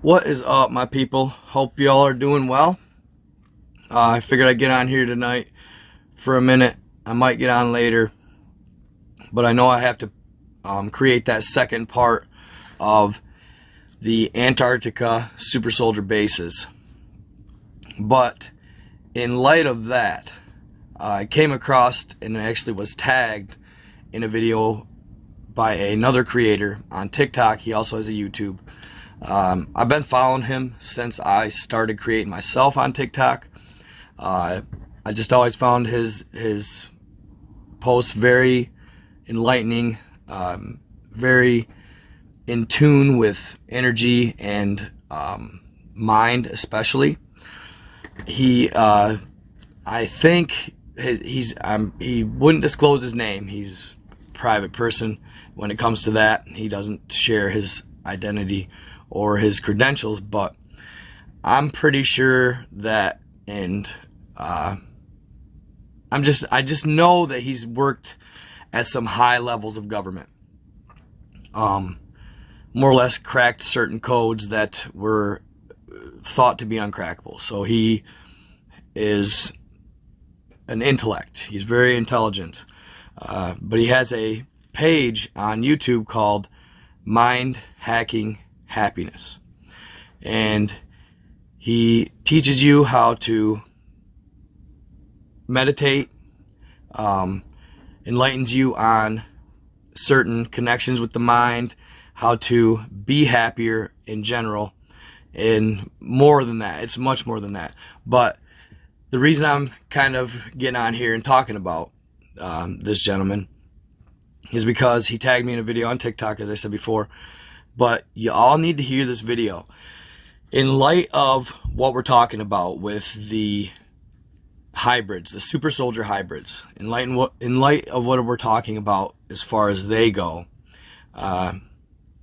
What is up, my people? Hope y'all are doing well. I figured I'd get on here tonight for a minute. I might get on later, but I know I have to create that second part of the Antarctica super soldier bases. But in light of that, I came across and actually was tagged in a video by another creator on TikTok. He also has a YouTube. I've been following him since I started creating myself on TikTok. I just always found his posts very enlightening, very in tune with energy and mind, especially. I think he wouldn't disclose his name. He's a private person when it comes to that. He doesn't share his identity or his credentials, but I'm pretty sure that, and I just know that he's worked at some high levels of government, more or less cracked certain codes that were thought to be uncrackable. So he is an intellect. He's very intelligent, but he has a page on YouTube called Mind Hacking Happiness, and he teaches you how to meditate, enlightens you on certain connections with the mind, how to be happier in general, and more than that. It's much more than that. But the reason I'm kind of getting on here and talking about this gentleman is because he tagged me in a video on TikTok, as I said before. But you all need to hear this video. In light of what we're talking about with the hybrids, the super soldier hybrids, in light of what we're talking about as far as they go,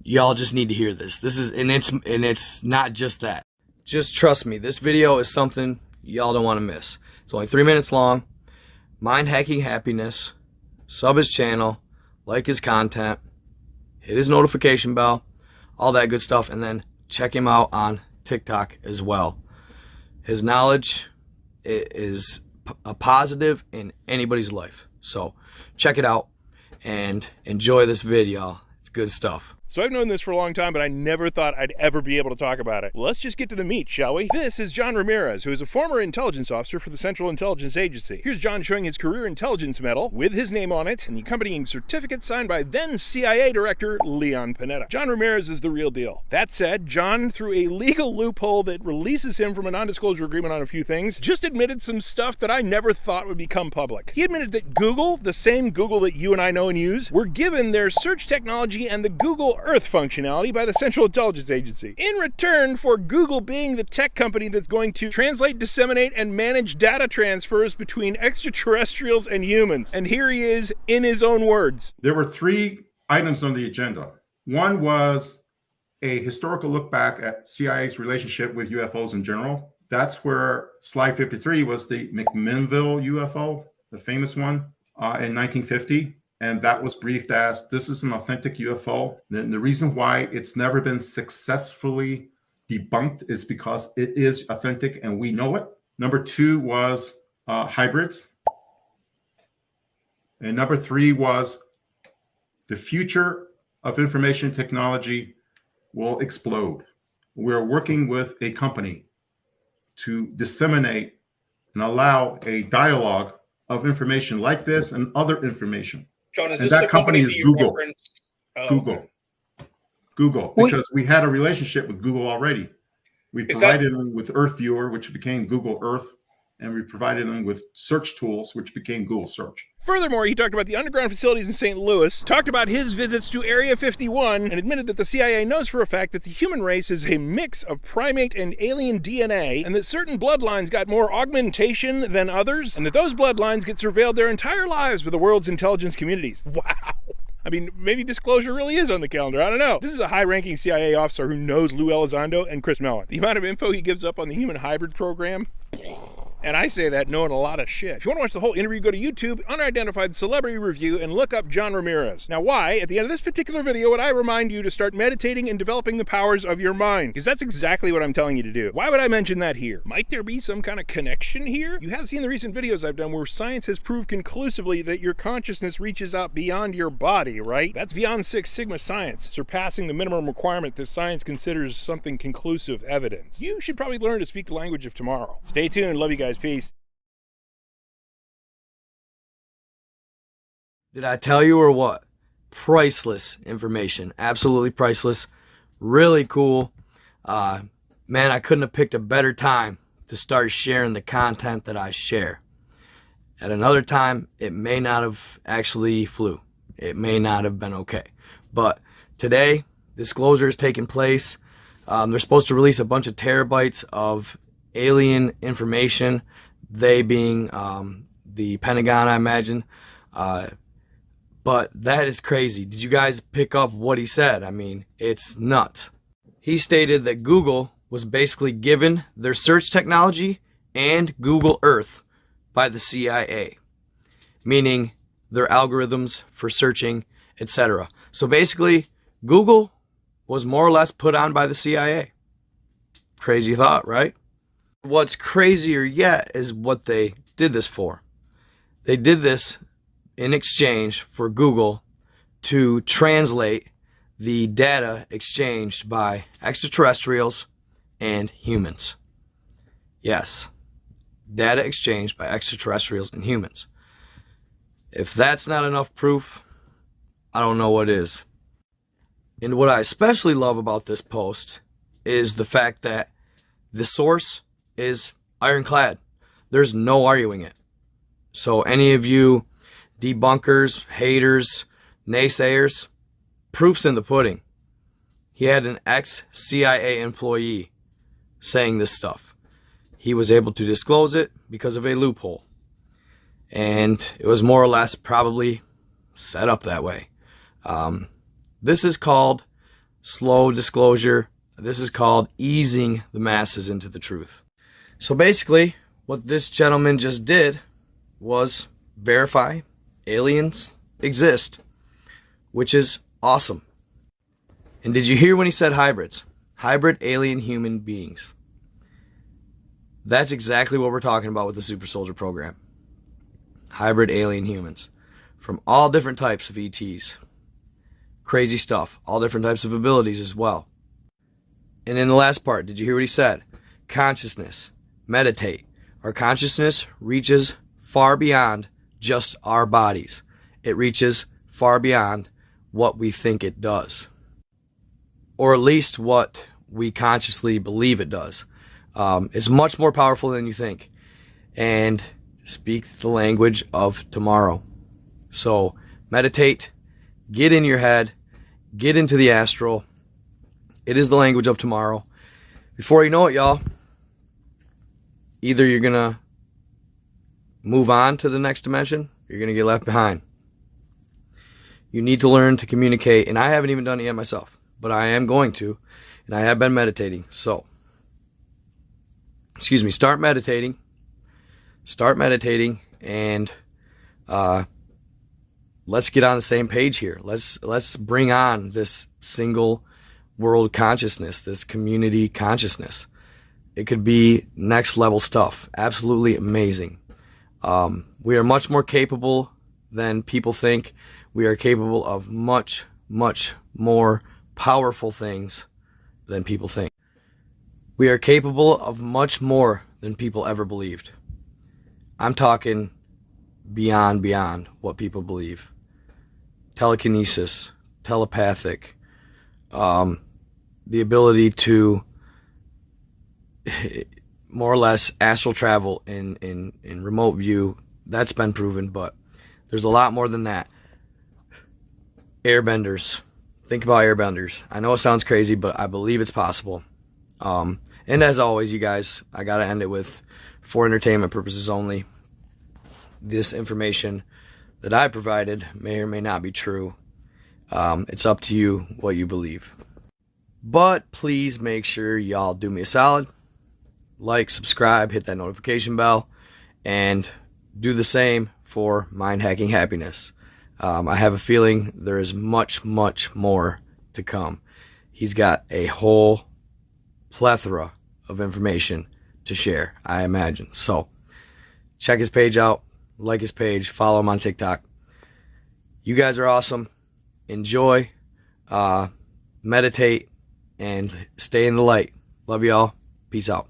y'all just need to hear this. It's not just that. Just trust me, this video is something y'all don't want to miss. It's only 3 minutes long. Mind Hacking Happiness. Sub his channel, like his content, hit his notification bell, all that good stuff, and then check him out on TikTok as well. His knowledge is a positive in anybody's life. So check it out and enjoy this video. It's good stuff. So I've known this for a long time, but I never thought I'd ever be able to talk about it. Let's just get to the meat, shall we? This is John Ramirez, who is a former intelligence officer for the Central Intelligence Agency. Here's John showing his career intelligence medal with his name on it and the accompanying certificate signed by then CIA Director Leon Panetta. John Ramirez is the real deal. That said, John, through a legal loophole that releases him from a non-disclosure agreement on a few things, just admitted some stuff that I never thought would become public. He admitted that Google, the same Google that you and I know and use, were given their search technology and the Google Earth functionality by the Central Intelligence Agency in return for Google being the tech company that's going to translate, disseminate, and manage data transfers between extraterrestrials and humans. And here he is in his own words. There were 3 items on the agenda. One was a historical look back at CIA's relationship with UFOs in general. That's where slide 53 was the McMinnville UFO, the famous one in 1950. And that was briefed as, this is an authentic UFO. The reason why it's never been successfully debunked is because it is authentic and we know it. Number 2 was hybrids. And number 3 was the future of information technology will explode. We're working with a company to disseminate and allow a dialogue of information like this and other information. John, is and this that the company is Google. Okay. Google, because we had a relationship with Google already. We provided them with Earth Viewer, which became Google Earth, and we provided them with search tools, which became Google Search. Furthermore, he talked about the underground facilities in St. Louis, talked about his visits to Area 51, and admitted that the CIA knows for a fact that the human race is a mix of primate and alien DNA, and that certain bloodlines got more augmentation than others, and that those bloodlines get surveilled their entire lives by the world's intelligence communities. Wow. I mean, maybe disclosure really is on the calendar. I don't know. This is a high-ranking CIA officer who knows Lou Elizondo and Chris Mellon. The amount of info he gives up on the human hybrid program... And I say that knowing a lot of shit. If you want to watch the whole interview, go to YouTube, Unidentified Celebrity Review, and look up John Ramirez. Now why, at the end of this particular video, would I remind you to start meditating and developing the powers of your mind? Because that's exactly what I'm telling you to do. Why would I mention that here? Might there be some kind of connection here? You have seen the recent videos I've done where science has proved conclusively that your consciousness reaches out beyond your body, right? That's beyond Six Sigma science, surpassing the minimum requirement that science considers something conclusive evidence. You should probably learn to speak the language of tomorrow. Stay tuned. Love you guys. Peace. Did I tell you or what? Priceless information. Absolutely priceless. Really cool. Man, I couldn't have picked a better time to start sharing the content that I share. At another time, it may not have actually flew. It may not have been okay. But today, disclosure is taking place. They're supposed to release a bunch of terabytes of alien information, they being the Pentagon, I imagine. But that is crazy. Did you guys pick up what he said? I mean, it's nuts. He stated that Google was basically given their search technology and Google Earth by the CIA, meaning their algorithms for searching, etc. So basically, Google was more or less put on by the CIA. Crazy thought, right? What's crazier yet is what they did this for. They did this in exchange for Google to translate the data exchanged by extraterrestrials and humans. Yes, data exchanged by extraterrestrials and humans. If that's not enough proof, I don't know what is. And what I especially love about this post is the fact that the source is ironclad. There's no arguing it. So any of you debunkers, haters, naysayers, proof's in the pudding. He had an ex-CIA employee saying this stuff. He was able to disclose it because of a loophole. And it was more or less probably set up that way. This is called slow disclosure. This is called easing the masses into the truth. So basically, what this gentleman just did was verify aliens exist, which is awesome. And did you hear when he said hybrids? Hybrid alien human beings. That's exactly what we're talking about with the Super Soldier program. Hybrid alien humans from all different types of ETs. Crazy stuff. All different types of abilities as well. And in the last part, did you hear what he said? Consciousness. Meditate. Our consciousness reaches far beyond just our bodies. It reaches far beyond what we think it does. Or at least what we consciously believe it does. It's much more powerful than you think. And speak the language of tomorrow. So meditate, get in your head, get into the astral. It is the language of tomorrow. Before you know it, y'all, either you're going to move on to the next dimension, or you're going to get left behind. You need to learn to communicate, and I haven't even done it yet myself, but I am going to, and I have been meditating. So, start meditating. Start meditating, and let's get on the same page here. Let's bring on this single world consciousness, this community consciousness. It could be next level stuff. Absolutely amazing. We are much more capable than people think. We are capable of much, much more powerful things than people think. We are capable of much more than people ever believed. I'm talking beyond what people believe. Telekinesis, telepathic, the ability to more or less astral travel in remote view. That's been proven, but there's a lot more than that. Airbenders. Think about airbenders. I know it sounds crazy, but I believe it's possible. And as always, you guys, I gotta end it with, for entertainment purposes only, this information that I provided may or may not be true. It's up to you what you believe. But please make sure y'all do me a solid. Like, subscribe, hit that notification bell. and do the same for Mind Hacking Happiness. I have a feeling there is much, much more to come. He's got a whole plethora of information to share, I imagine. So check his page out, like his page, follow him on TikTok. You guys are awesome. Enjoy, meditate, and stay in the light. Love y'all. Peace out.